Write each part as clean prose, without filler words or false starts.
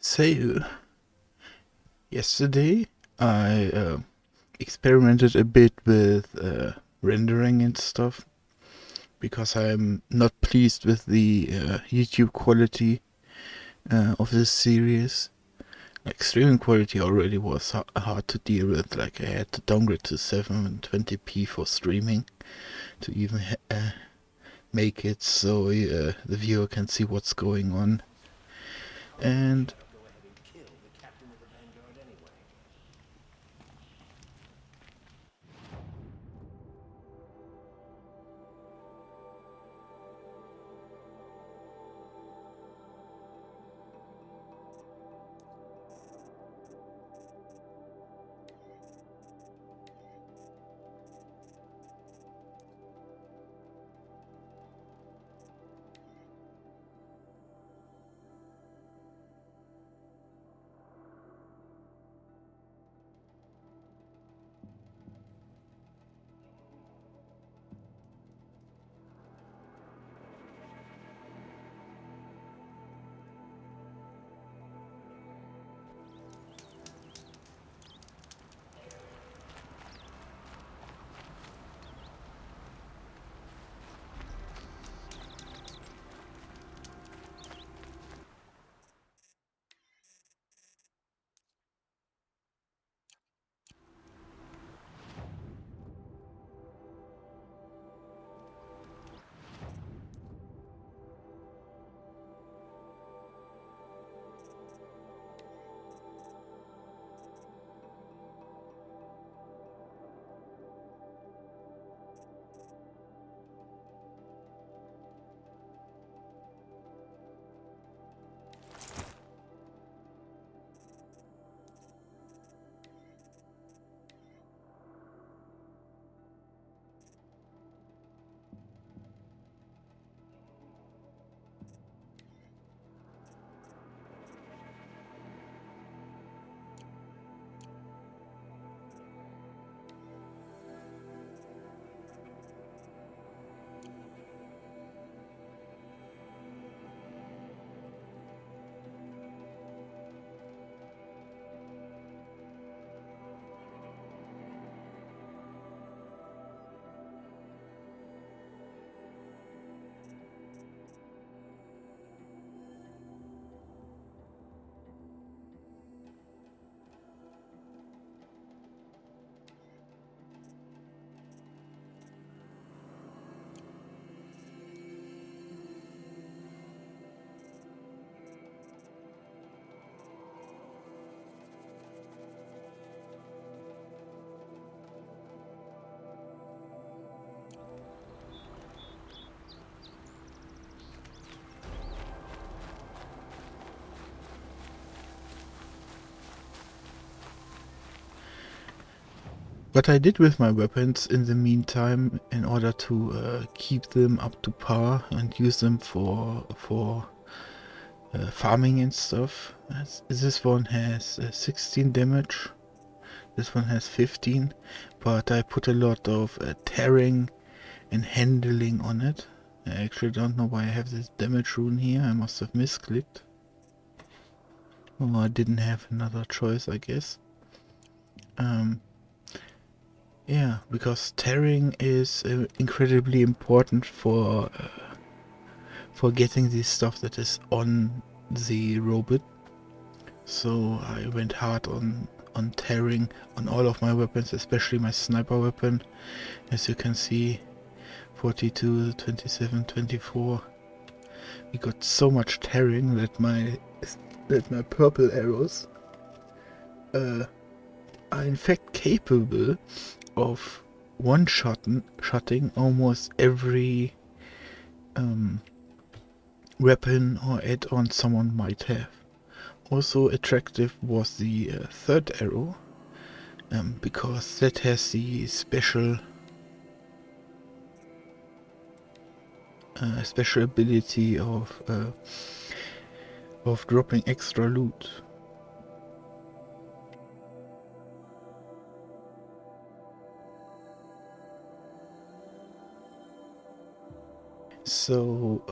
So, yesterday I experimented a bit with rendering and stuff because I'm not pleased with the YouTube quality of this series. Like, streaming quality already was hard to deal with. Like, I had to downgrade to 720p for streaming to even make it so the viewer can see what's going on. And what I did with my weapons in the meantime, in order to keep them up to par and use them for farming and stuff. This one has 16 damage. This one has 15, but I put a lot of tearing and handling on it. I actually don't know why I have this damage rune here. I must have misclicked. Or I didn't have another choice, I guess. Yeah, because tearing is incredibly important for getting the stuff that is on the robot. So I went hard on tearing on all of my weapons, especially my sniper weapon. As you can see, 42, 27, 24. We got so much tearing that my purple arrows are in fact capable of one-shotting almost every weapon or add-on someone might have. Also attractive was the third arrow, because that has the special ability of dropping extra loot. So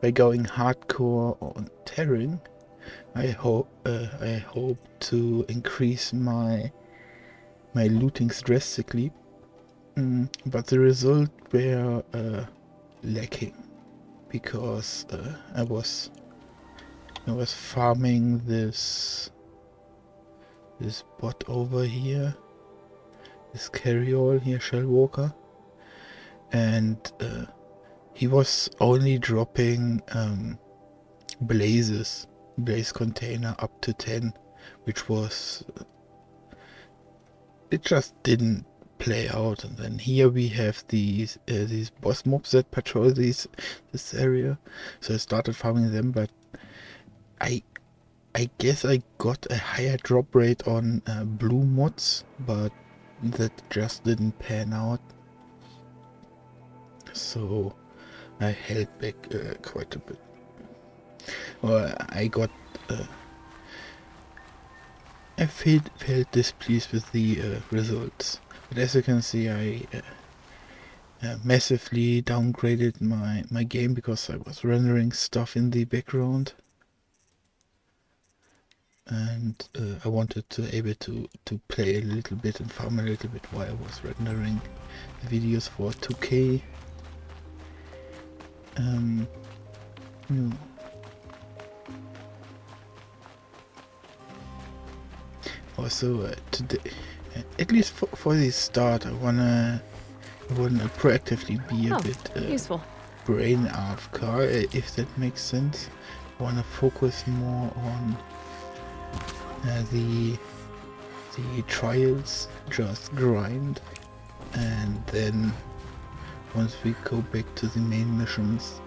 by going hardcore on tearing, I hope to increase my lootings drastically, but the result were lacking because I was farming this bot over here, this carryall here, Shellwalker, and he was only dropping blaze container up to 10, which was it just didn't play out. And then here we have these boss mobs that patrol this area, so I started farming them, but I guess I got a higher drop rate on blue mods, but that just didn't pan out, so I held back quite a bit. Well, I got I felt displeased with the results, but as you can see, I massively downgraded my game because I was rendering stuff in the background, and I wanted to able to play a little bit and farm a little bit while I was rendering the videos for 2K. Yeah. Also today, at least for the start, I wanna proactively be a bit useful. brain AFK, if that makes sense. I wanna focus more on the trials, just grind, and then once we go back to the main missions,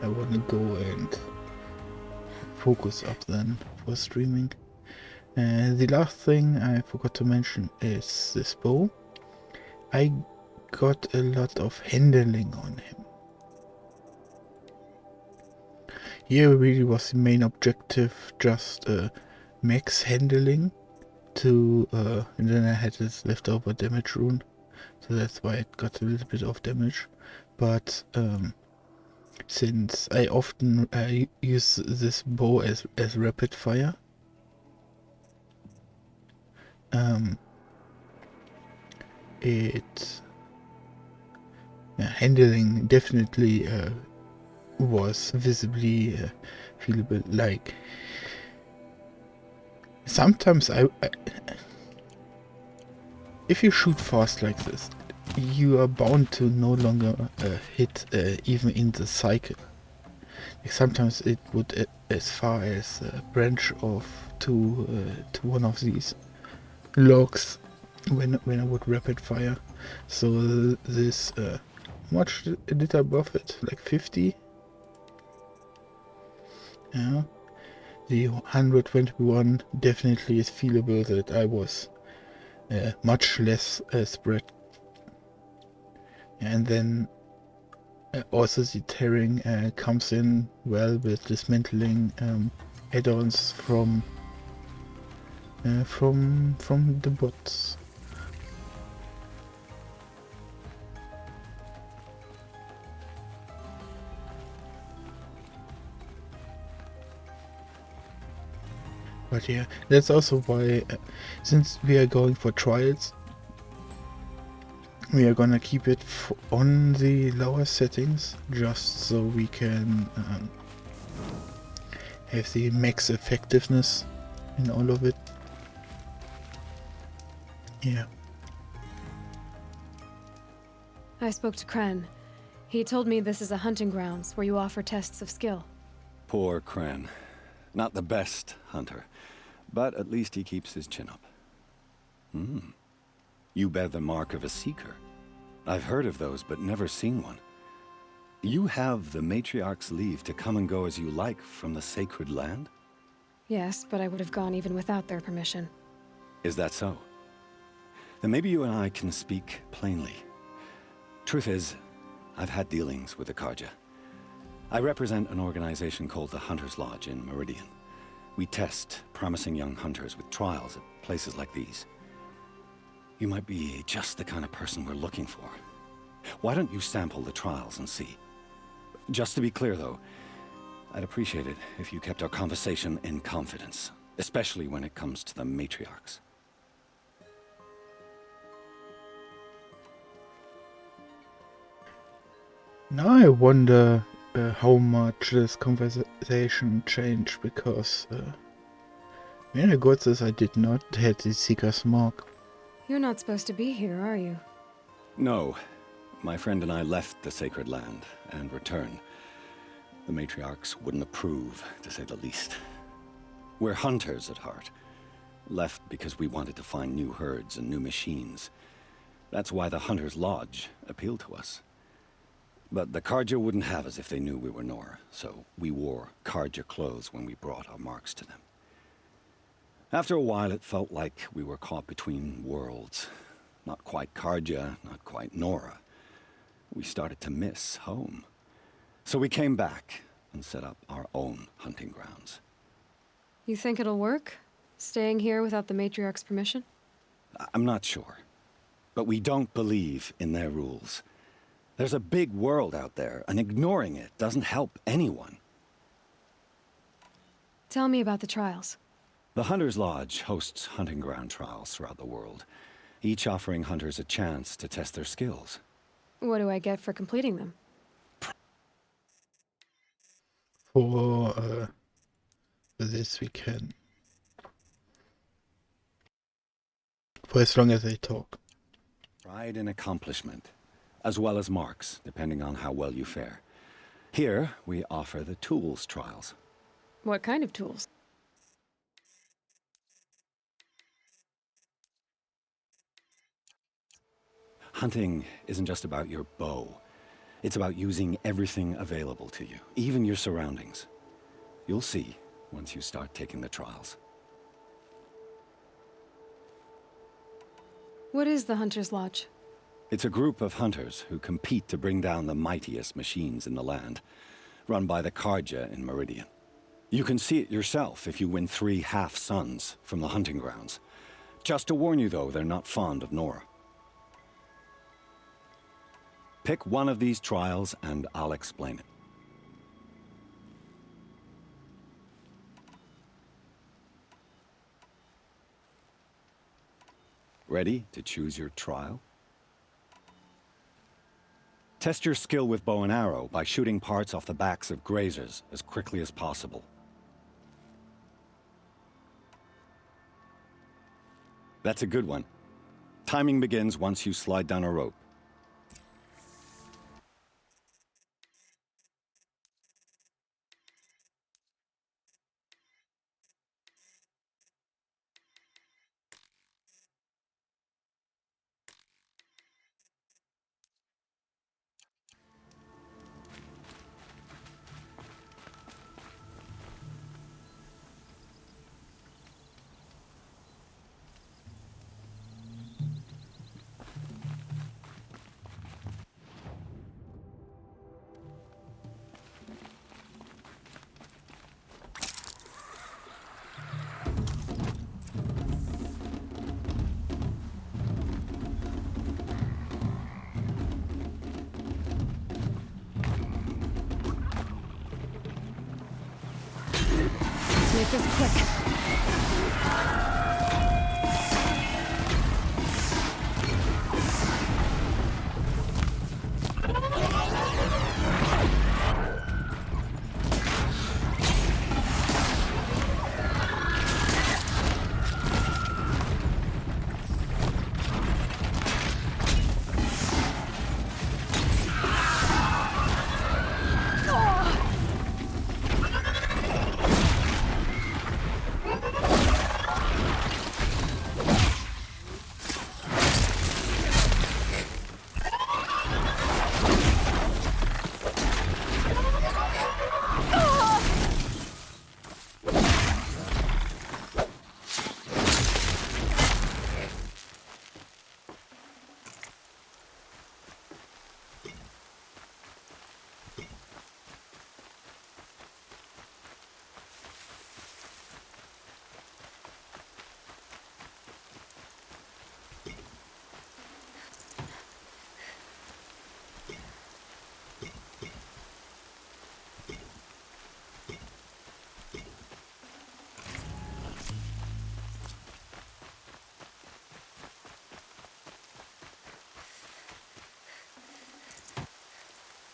I wanna go and focus up then for streaming. The last thing I forgot to mention is this bow. I got a lot of handling on him. Here really was the main objective, just max handling to, and then I had this leftover damage rune, so that's why it got a little bit of damage. But since I often use this bow as rapid fire, handling definitely was visibly feelable. Like sometimes if you shoot fast like this, you are bound to no longer hit even in the cycle. Like sometimes it would as far as branch off to one of these logs when I would rapid fire. So this much did I buff it? Like 50? Yeah. The 121 definitely is feelable that I was much less spread. And then also the tearing comes in well with dismantling add-ons from the bots. But yeah, that's also why, since we are going for trials, we are gonna keep it on the lower settings, just so we can have the max effectiveness in all of it. Yeah. I spoke to Kren. He told me this is a hunting grounds where you offer tests of skill. Poor Kren. Not the best hunter, but at least he keeps his chin up. You bear the mark of a seeker. I've heard of those, but never seen one. You have the Matriarch's leave to come and go as you like from the sacred land? Yes, but I would have gone even without their permission. Is that so? Then maybe you and I can speak plainly. Truth is, I've had dealings with the Carja. I represent an organization called the Hunter's Lodge in Meridian. We test promising young hunters with trials at places like these. You might be just the kind of person we're looking for. Why don't you sample the trials and see? Just to be clear though, I'd appreciate it if you kept our conversation in confidence, especially when it comes to the matriarchs. Now I wonder how much this conversation changed, because when I got this I did not have the Seeker's Mark. You're not supposed to be here, are you? No. My friend and I left the Sacred Land and returned. The matriarchs wouldn't approve, to say the least. We're hunters at heart. Left because we wanted to find new herds and new machines. That's why the Hunter's Lodge appealed to us. But the Carja wouldn't have us if they knew we were Nora, so we wore Carja clothes when we brought our marks to them. After a while, it felt like we were caught between worlds. Not quite Carja, not quite Nora. We started to miss home. So we came back and set up our own hunting grounds. You think it'll work? Staying here without the matriarch's permission? I'm not sure. But we don't believe in their rules. There's a big world out there, and ignoring it doesn't help anyone. Tell me about the trials. The Hunter's Lodge hosts hunting ground trials throughout the world, each offering hunters a chance to test their skills. What do I get for completing them? For this we can. For as long as they talk. Pride and accomplishment, as well as marks, depending on how well you fare. Here, we offer the tools trials. What kind of tools? Hunting isn't just about your bow. It's about using everything available to you, even your surroundings. You'll see once you start taking the trials. What is the Hunter's Lodge? It's a group of hunters who compete to bring down the mightiest machines in the land, run by the Carja in Meridian. You can see it yourself if you win 3 half-suns from the hunting grounds. Just to warn you, though, they're not fond of Nora. Pick one of these trials and I'll explain it. Ready to choose your trial? Test your skill with bow and arrow by shooting parts off the backs of grazers as quickly as possible. That's a good one. Timing begins once you slide down a rope. Make this quick.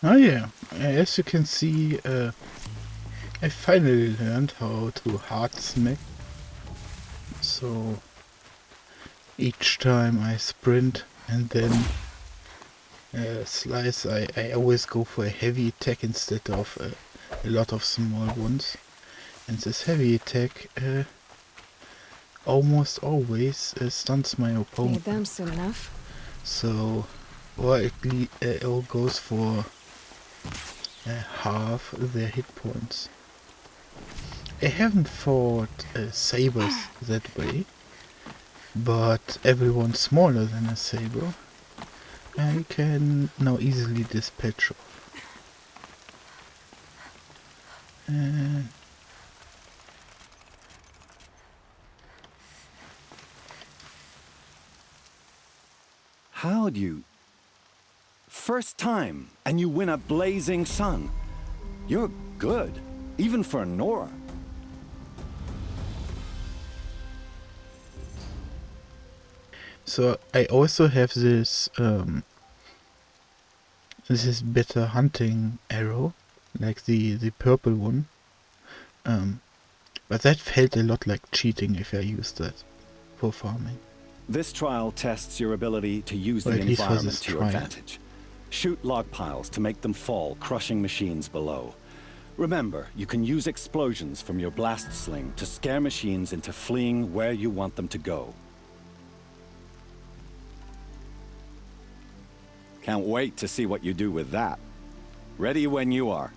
Oh yeah, as you can see, I finally learned how to hard smack. So each time I sprint and then slice, I always go for a heavy attack instead of a lot of small ones. And this heavy attack almost always stuns my Need opponent. them soon enough. So, or it all goes for half their hit points. I haven't fought sabers that way, but everyone smaller than a saber I can now easily dispatch of. Uh, How'd you... First time, and you win a blazing sun. You're good, even for Nora. so I also have this this is better hunting arrow, like the purple one. But that felt a lot like cheating if I used that for farming. This trial tests your ability to use Or the at least for environment this to your trial. advantage. Shoot log piles to make them fall, crushing machines below. Remember, you can use explosions from your blast sling to scare machines into fleeing where you want them to go. Can't wait to see what you do with that. Ready when you are.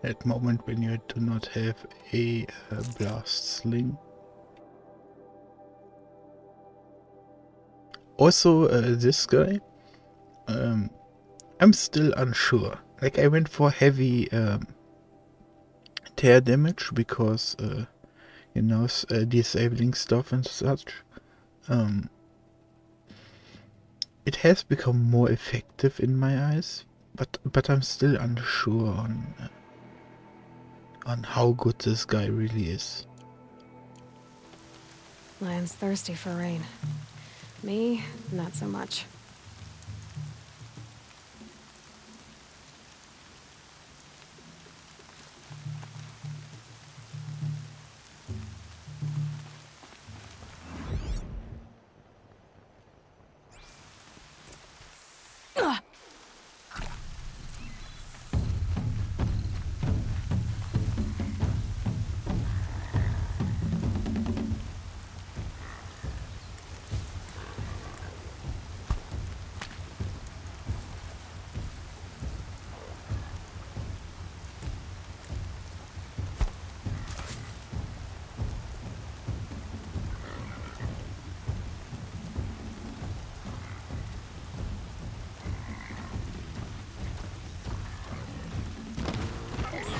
That moment when you do not have a blast sling. Also, this guy, I'm still unsure. Like, I went for heavy tear damage because, you know, disabling stuff and such. It has become more effective in my eyes, but I'm still unsure on how good this guy really is. Lion's thirsty for rain. Me, not so much.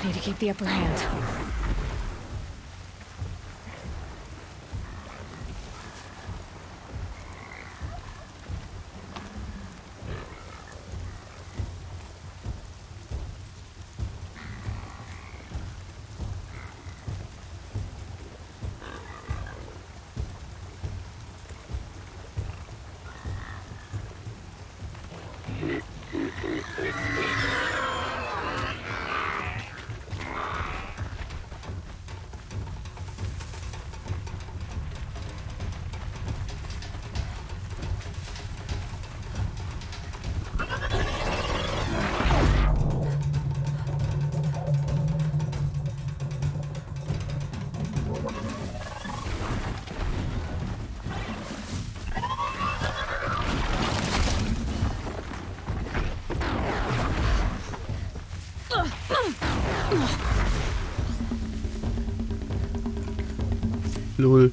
Need to keep the upper hand. Lol.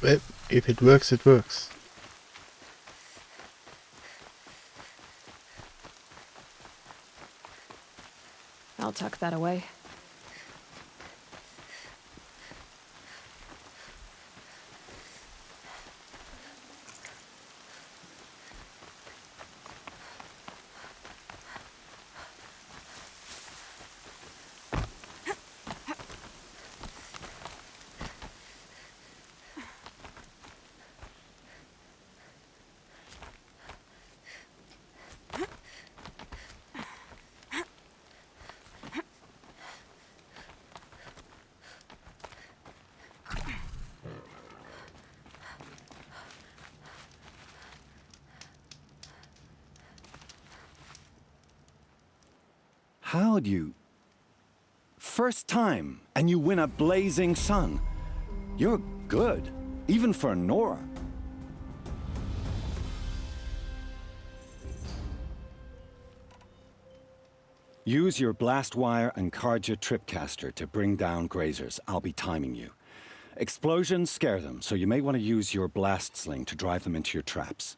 Well, if it works, it works. I'll tuck that away. How'd you... First time, and you win a blazing sun. You're good, even for Nora. Use your blast wire and Carja tripcaster to bring down grazers. I'll be timing you. Explosions scare them, so you may want to use your blast sling to drive them into your traps.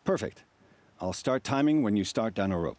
Perfect. I'll start timing when you start down a rope.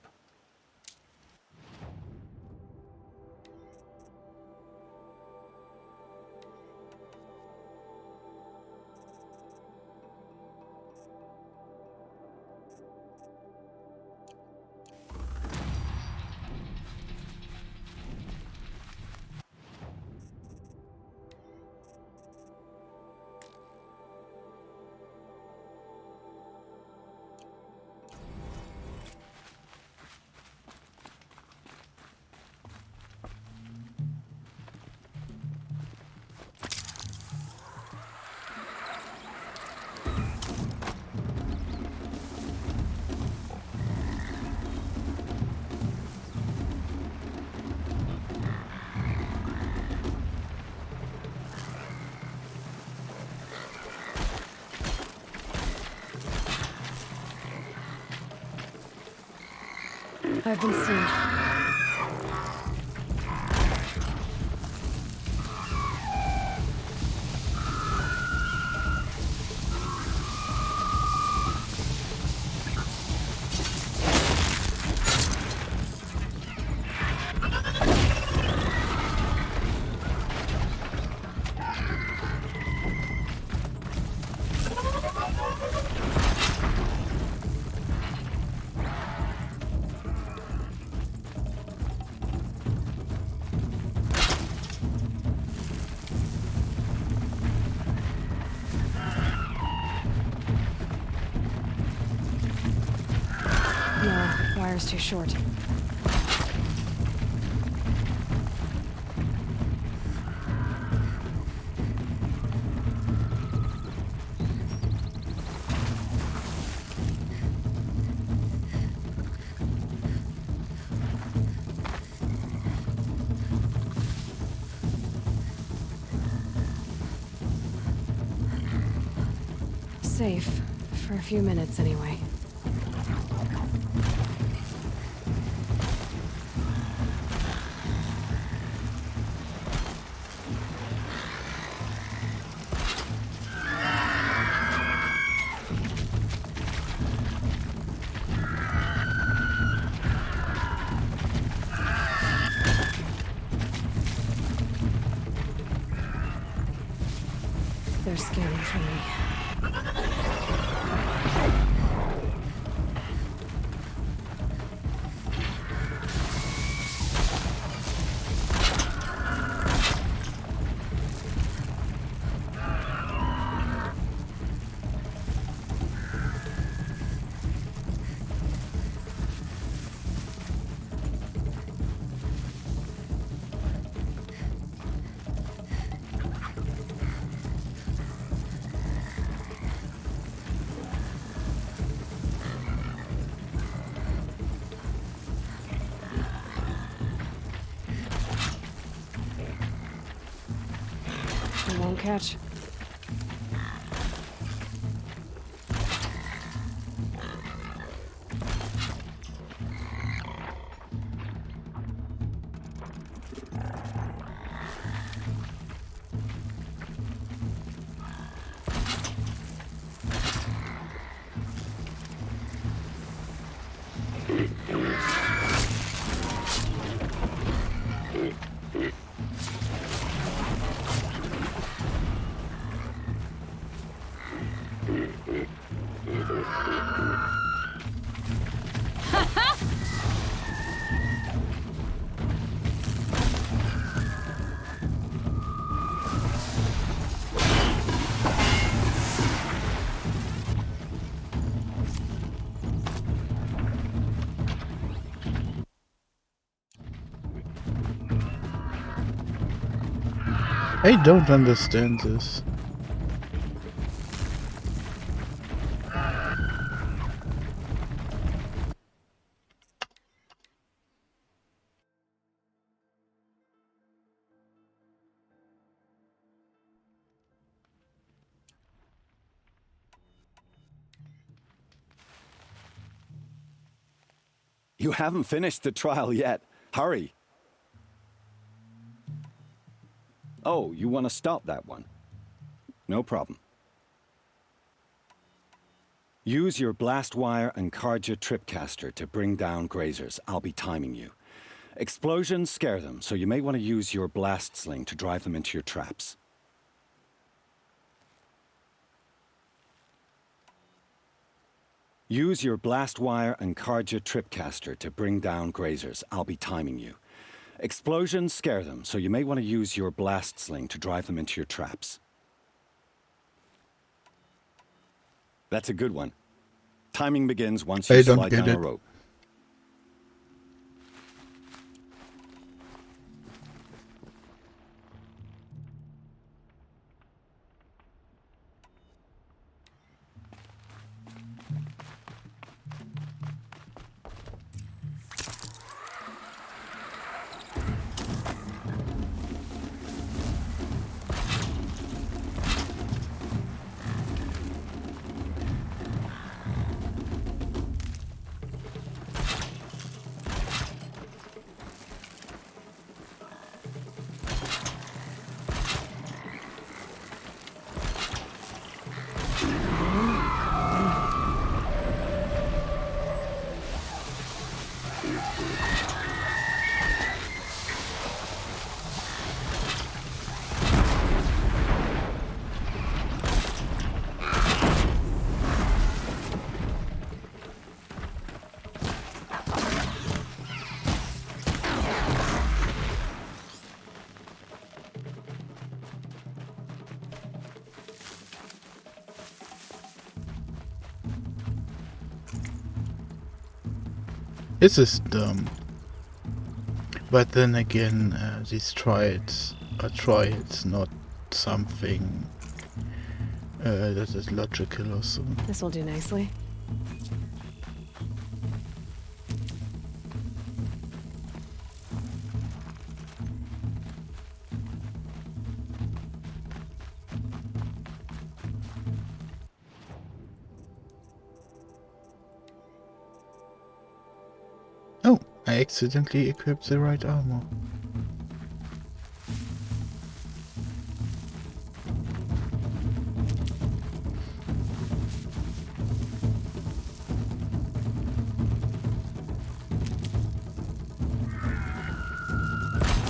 I've been seen. Wire's too short. Safe. For a few minutes, anyway. They're scanning for me. Won't catch. I don't understand this. You haven't finished the trial yet. Hurry. Oh, you want to stop that one? No problem. Use your blast wire and Carja tripcaster to bring down grazers. I'll be timing you. Explosions scare them, so you may want to use your blast sling to drive them into your traps. Use your blast wire and Carja tripcaster to bring down grazers. I'll be timing you. Explosions scare them, so you may want to use your blast sling to drive them into your traps. That's a good one. Timing begins once you slide down a rope. This is dumb. But then again, these triads are triads, not something that is logical or so. This will do nicely. Oh, I accidentally equipped the right armor.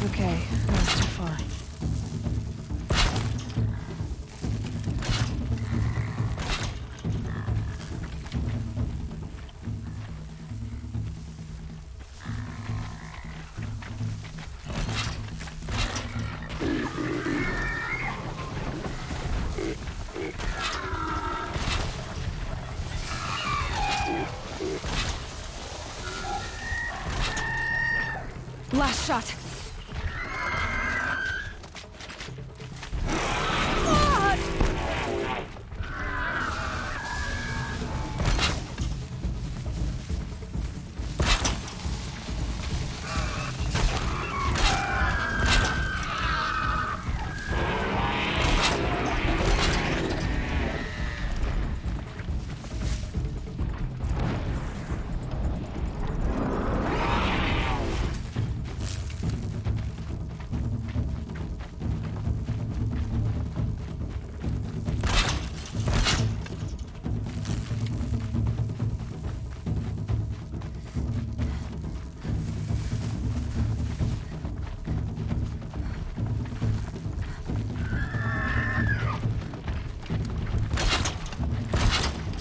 Okay, that's too far. Last shot.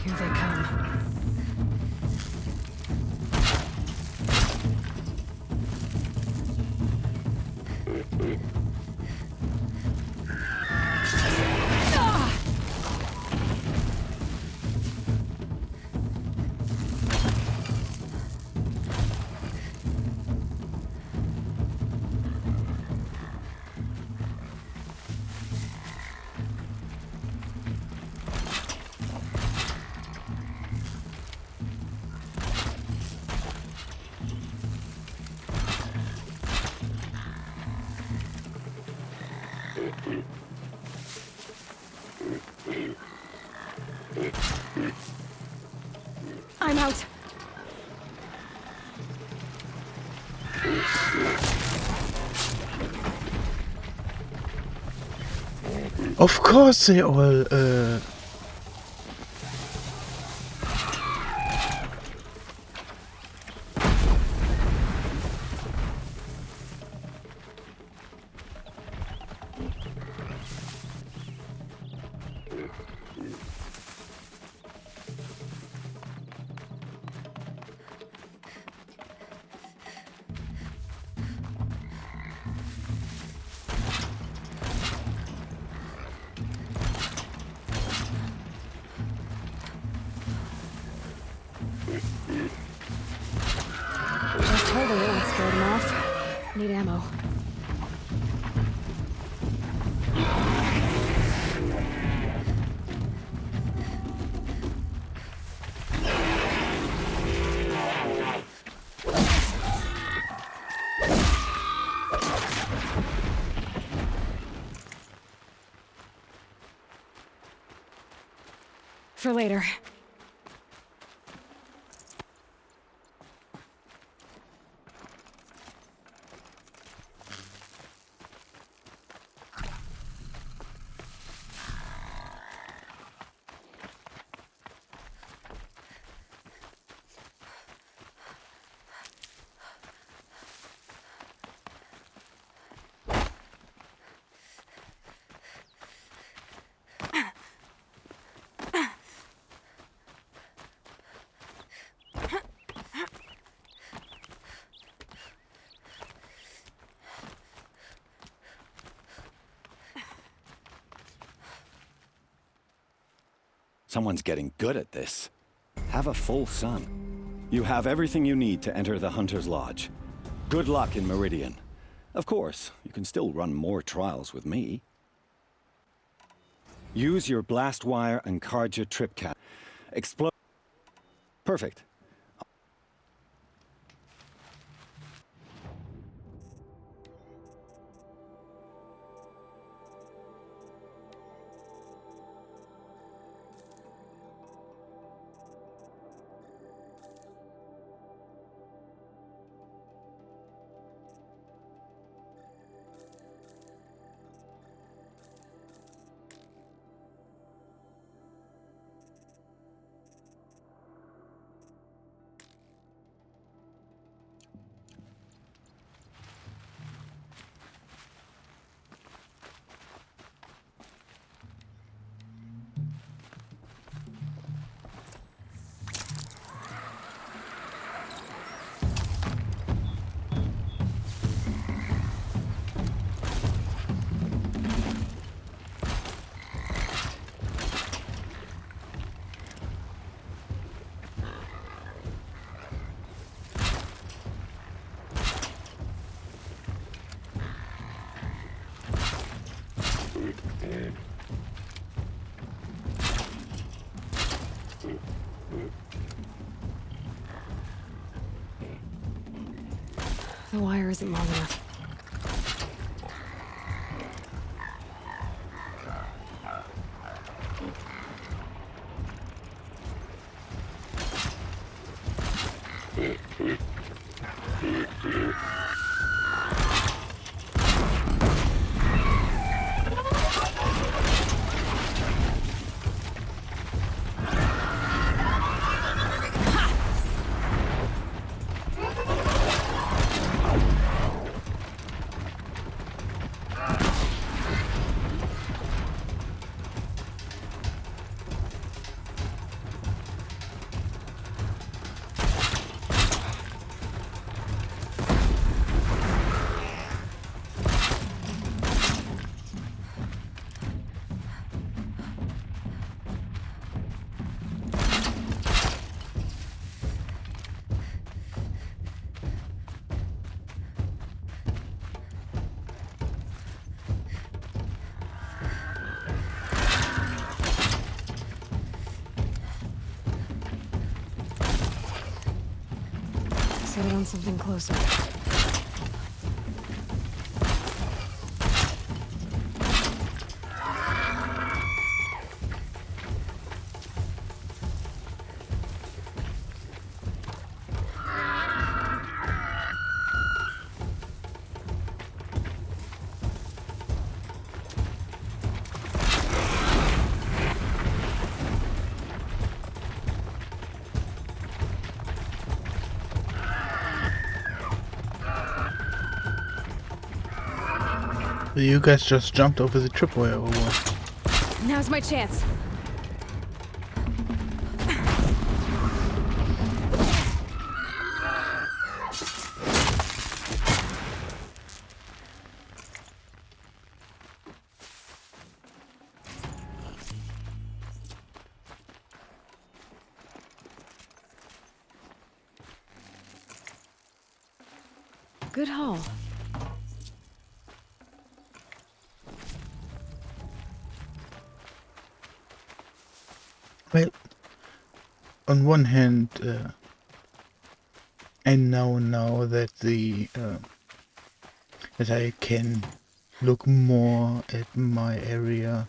Here they come. I'm out. Of course they all, Just totally it won't scare them off. Need ammo. For later. Someone's getting good at this. Have a full sun. You have everything you need to enter the Hunter's Lodge. Good luck in Meridian. Of course, you can still run more trials with me. Use your blast wire and Carja trip cap. Explode. Perfect. The wire isn't long enough. Set it on something closer. You guys just jumped over the tripwire or what? Now's my chance. Good haul. Well, on one hand, I know that that I can look more at my area,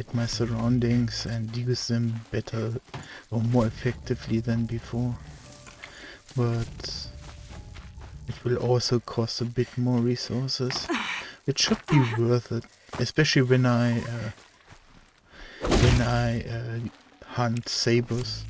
at my surroundings, and use them better or more effectively than before. But it will also cost a bit more resources. It should be worth it, especially when I hunt sabers.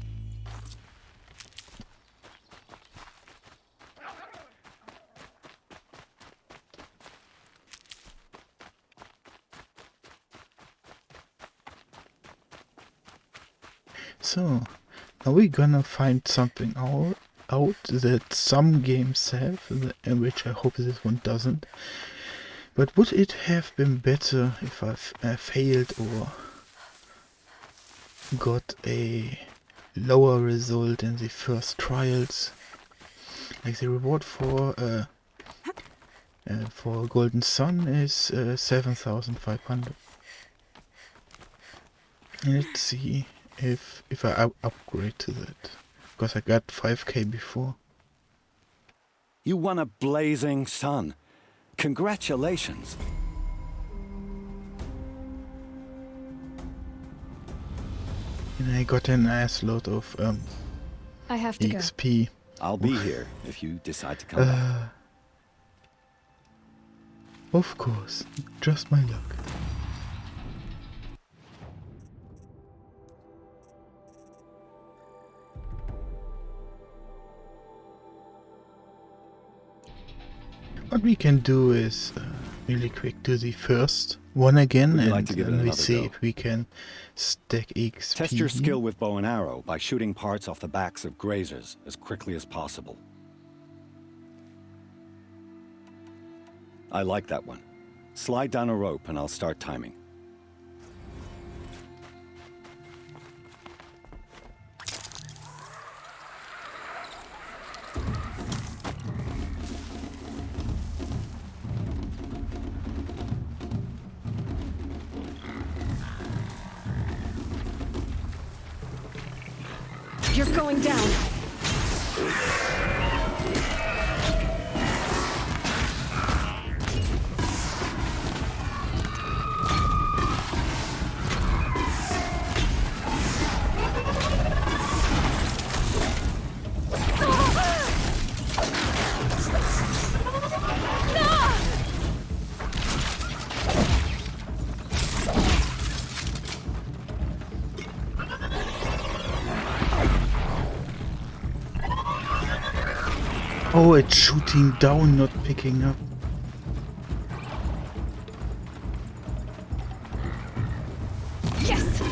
So, are we gonna find something out that some games have, which I hope this one doesn't? But would it have been better if I failed or got a lower result in the first trials? Like the reward for Golden Sun is 7,500. Let's see if I upgrade to that, because I got 5k before. You won a blazing sun. Congratulations. And I got an ass load of I have to go. XP. I'll be here if you decide to come back. Of course, just my luck. What we can do is really quick do the first one again, Would you and like to give it then we another see go? if we can stack XP. Test your skill with bow and arrow by shooting parts off the backs of grazers as quickly as possible. I like that one. Slide down a rope and I'll start timing. You're going down. Oh, it's shooting down, not picking up. Yes!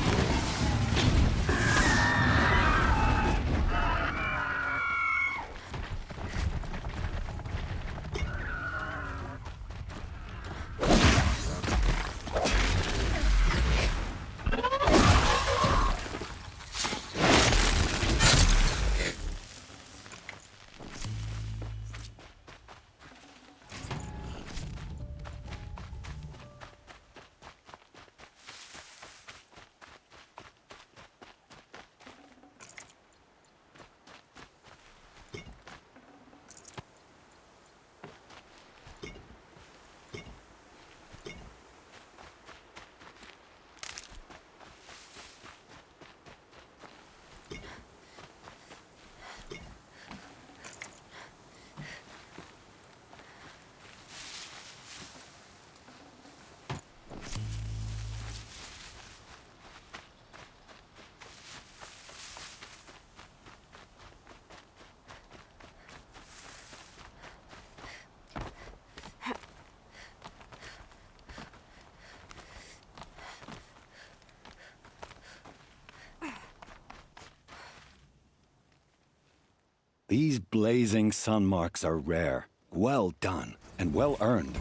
These blazing sun marks are rare, well done, and well earned.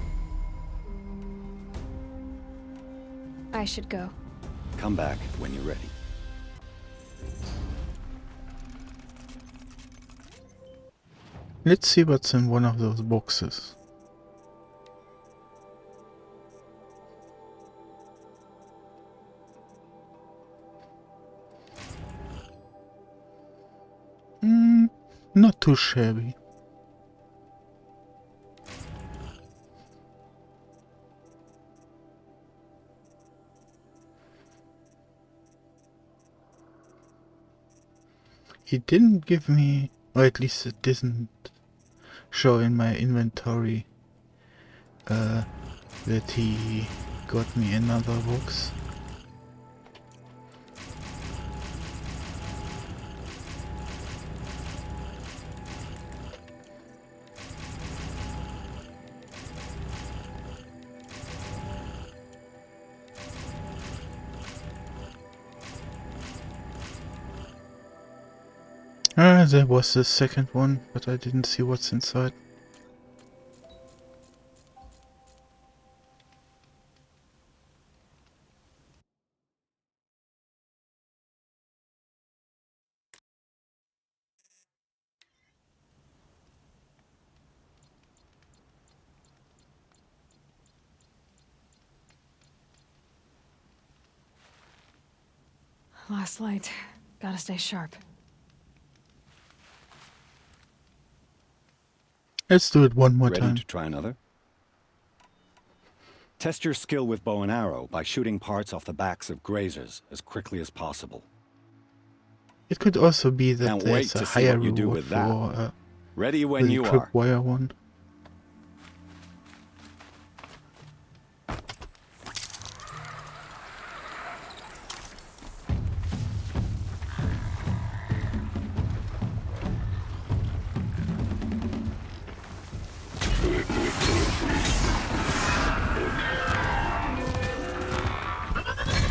I should go. Come back when you're ready. Let's see what's in one of those boxes. Not too shabby. He didn't give me, or at least it didn't show in my inventory, that he got me another box. There was the second one, but I didn't see what's inside. Last light. Gotta stay sharp. Let's do it one more Ready time. to try another? Test your skill with bow and arrow by shooting parts off the backs of grazers as quickly as possible. It could also be that Can't wait there's a to see higher what you do reward with that. for Ready when the you are. tripwire one.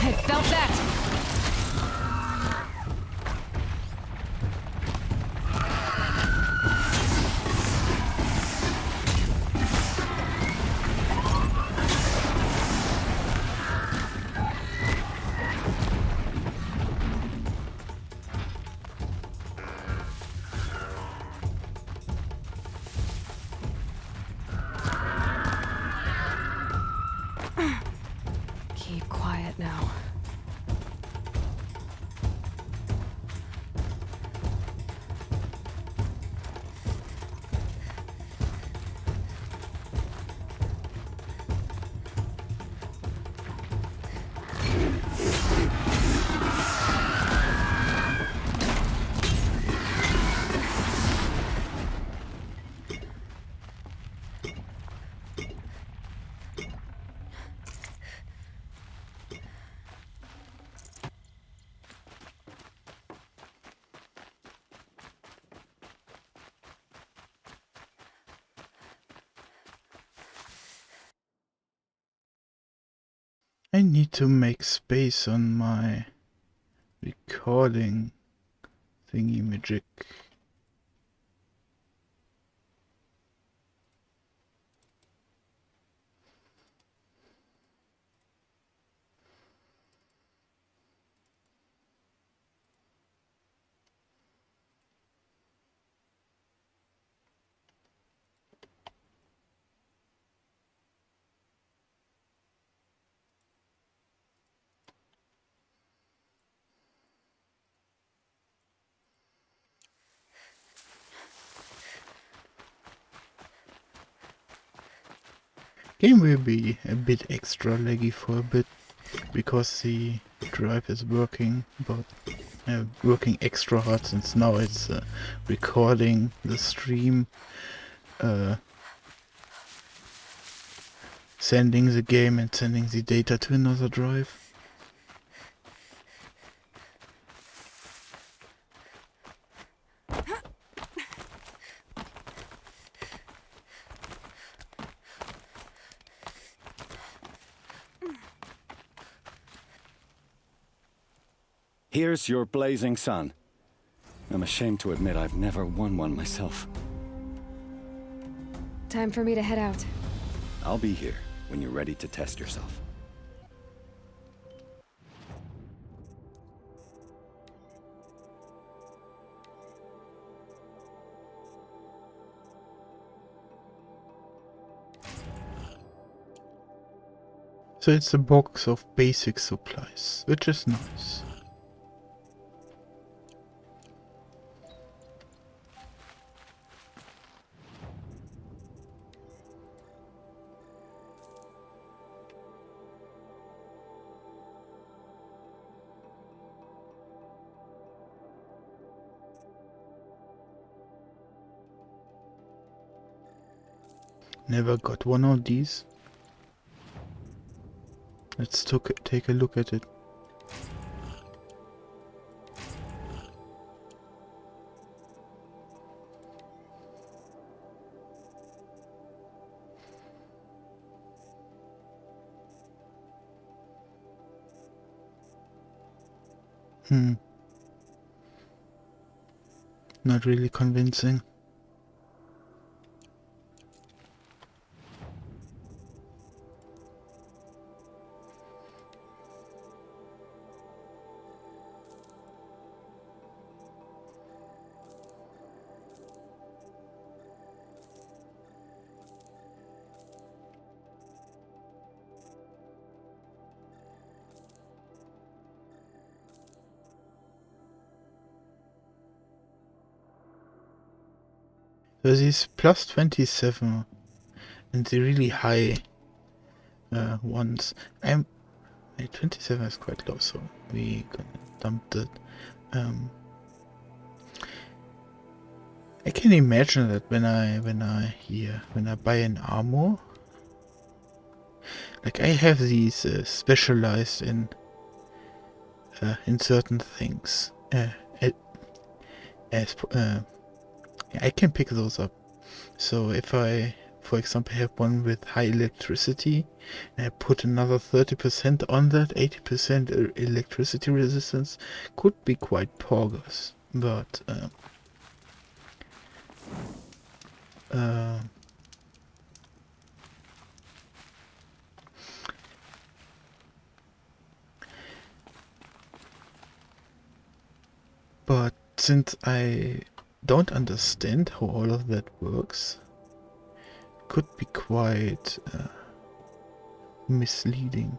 I felt that! Keep quiet now. I need to make space on my recording thingy magic. Game will be a bit extra laggy for a bit because the drive is working, but working extra hard since now it's recording the stream, sending the game and sending the data to another drive. Here's your blazing sun. I'm ashamed to admit I've never won one myself. Time for me to head out. I'll be here when you're ready to test yourself. So it's a box of basic supplies, which is nice. Never got one of these. Let's take a look at it. Not really convincing. So these plus 27 and the really high ones. 27 is quite low, so we gonna dump that. I can imagine that when I buy an armor, like I have these specialized in certain things. I can pick those up. So if I, for example, have one with high electricity, and I put another 30% on that, 80% electricity resistance, could be quite poggers. But since I don't understand how all of that works, could be quite misleading.